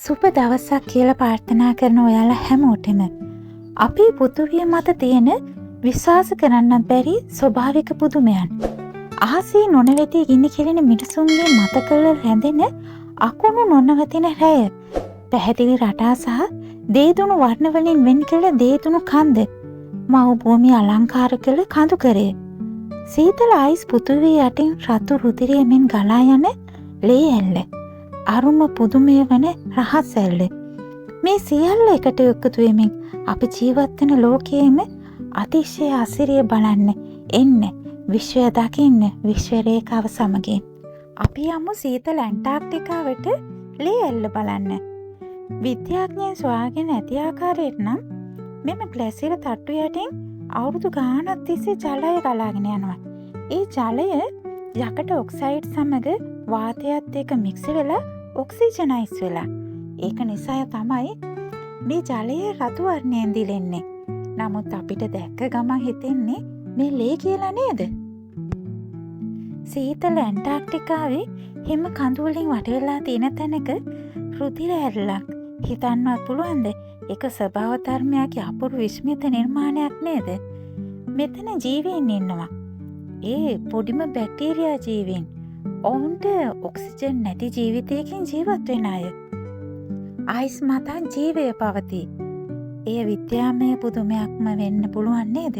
සුබ දවසක් කියලා ප්‍රාර්ථනා කරන ඔයාලා හැමෝටම අපේ පෘථිවිය මත තියෙන විශ්වාස කරන්න බැරි ස්වභාවික පුදුමයන් අහසේ නොනවති ගිනි කෙලෙන මිනිසුන්ගේ මතකවල රැඳෙන අකුණු නොනවතින රැය පැහැදිලි රටා සහ දේදුණු වර්ණ වලින් වෙන් කළ දේදුණු කන්ද මව් භූමිය අලංකාර කළ කඳු කරේ සීතල අයිස් පෘථිවිය යටින් රතු රුධිරය මෙන් ගලා යන ලේ ඇල්ල අරුම පුදුමය වන රහස් ඇල්ල මේ සියල්ල එකට එකතු වෙමින් අපි ජීවත් වෙන ලෝකයේම අතිශය අසිරිය බලන්න එන්න විශ්වය දකින්න විශ්ව රේඛාව සමගින් අපි යමු සීතල ඇන්ටාර්ක්ටිකාවට ලේ ඇල්ල බලන්න විද්‍යාඥයන් සොයාගෙන ඇති ආකාරයට නම් මෙම ග්ලැසියර් තට්ටු යටින් අවුරුදු ගාණක් තිස්සේ ජලය ගලාගෙන යනවා ඒ ජලය යකඩ ඔක්සයිඩ් සමග වාතයත් එක්ක මික්ස් වෙලා ඔක්සිජනයිස් වෙලා ඒක නිසා තමයි මේ ජලය රතු වර්ණයෙන් දිලෙන්නේ. නමුත් අපිට දැක්ක ගමන් හිතෙන්නේ මේ ලේ කියලා නේද? සීතල ඇන්ටාර්ක්ටිකාවේ හිම කඳු වලින් වට වෙලා තියෙන තැනක රුධිර ඇල්ලක් හිතන්නවත් පුළුවන්ද? ඒක ස්වභාව ධර්මයක අපූර්ව විස්මිත නිර්මාණයක් නේද? මෙතන ජීවීන් ඉන්නවා. ඒ පොඩිම බැක්ටීරියා ජීවීන්. ඔවුන්ට ඔක්සිජන් නැති ජීවිතයකින් ජීවත් වෙන අය. අයිස් මත ජීවය පවතී. එය විද්‍යාමය පුදුමයක්ම වෙන්න පුළුවන් නේද?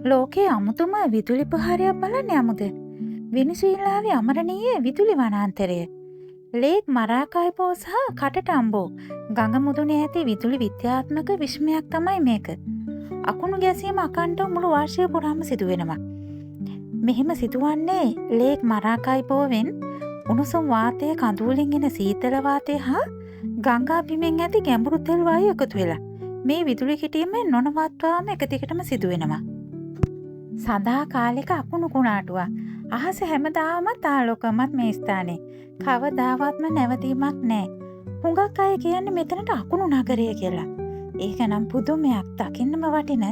ලෝකයේ අමුතුම විදුලි ප්‍රහාරයක් බලන්න යමුද? වෙනිසුලාවේ අමරණීය විදුලි වනාන්තරය. ලේක් මරාකායිබෝ සහ කටටම්බෝ ගඟ මුදුනේ ඇති විදුලි විද්‍යාත්මක විස්මයක් තමයි මේක. අකුණු ගැසීම අකණ්ඩව මුළු වාර්ෂිකය පුරාම සිදු වෙනවා. මෙහෙම සිදුවන්නේ ලේක් මරාකායිබෝවෙන් උණුසුම් වාතය කඳු වලින් එන සීතල වාතය හා ගංගා බිමෙන් ඇති ගැඹුරු තෙල් වායු එකතු වෙලා මේ විදුලි කිටීම නොනවත්වාම එක දිගටම සිදු වෙනවා. සදා කාලික අකුණු කුණාටුවක්. අහස හැමදාමත් ආලෝකමත් මේ ස්ථානේ. කවදාවත්ම නැවතීමක් නැහැ. හුඟක් අය කියන්නේ මෙතනට අකුණු නගරය කියලා. ඒක නම් පුදුමයක් දකින්නම වටින.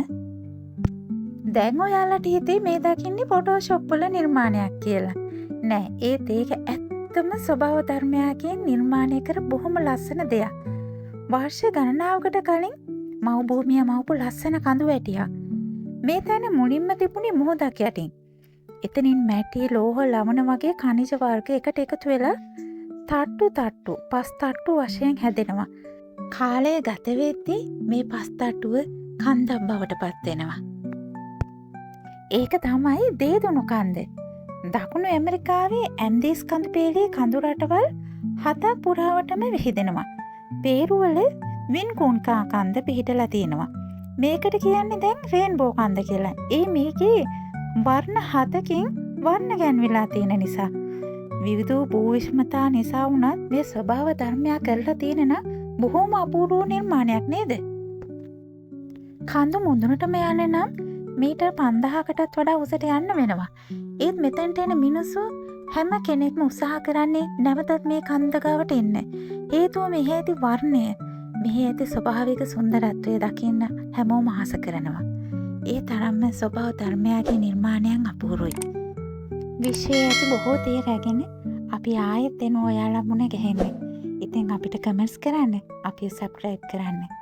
දැන් ඔයාලට හිතේ මේ දකින්නේ ෆොටෝෂොප් වල නිර්මාණයක් කියලා. නෑ, ඒත් ඒක ඇත්තම ස්වභාව ධර්මයකින් නිර්මාණය කර බොහොම ලස්සන දෙයක්. වර්ෂ ගණනාවකට කලින් මව් භූමිය මවපු ලස්සන කඳු වැටියක්. මේ තැන මුලින්ම තිබුණේ මුහුදක් යටින්. එතනින් මැටි, ලෝහ, ලවණ වගේ ඛනිජ වර්ග එකට එකතු වෙලා පස් තට්ටු වශයෙන් හැදෙනවා. කාලය ගත වෙද්දී මේ පස් තට්ටුව කන්දක් බවට පත් වෙනවා. ඒක තමයි දේදුණු කන්ද. දකුණු ඇමරිකාවේ ඇන්දීස් කඳු පෙළේ කඳු රටවල් 7ක් පුරාවටම විහිදෙනවා. පේරුවල වින්කූන්කා කන්ද පිහිටලා තියෙනවා. මේකට කියන්නේ දැන් රේන්බෝ කන්ද කියලා. ඒ මේකේ වර්ණ 7කින් වර්ණ ගැන්විලා තියෙන නිසා. විවිධ භූවිෂ්මතා නිසා වුණත් මේ ස්වභාව ධර්මයක් කරලා තියෙන නම් බොහොම අපූර්ව නිර්මාණයක් නේද? කඳු මුදුනටම යන්නේ නම් මීටර් 5000කටත් වඩා උසට යන්න වෙනවා. ඒත් මෙතනට එන මිනිස්සු හැම කෙනෙක්ම උත්සාහ කරන්නේ නැවතත් මේ කන්ද ගාවට එන්න. හේතුව මෙහි ඇති වර්ණය, මෙහි ඇති ස්වභාවික සුන්දරත්වය දකින්න හැමෝම ආස කරනවා. ඒ තරම්ම ස්වභාව ධර්මයගේ නිර්මාණයන් අපූර්වයි. විශ්වයේ ඇති බොහෝ දේ රැගෙන අපි ආයෙත් එන ඔයාලා මුණ ගැහෙන්නේ. ඉතින් අපිට කමෙන්ට්ස් කරන්න, අපි සබ්ස්ක්‍රයිබ් කරන්න.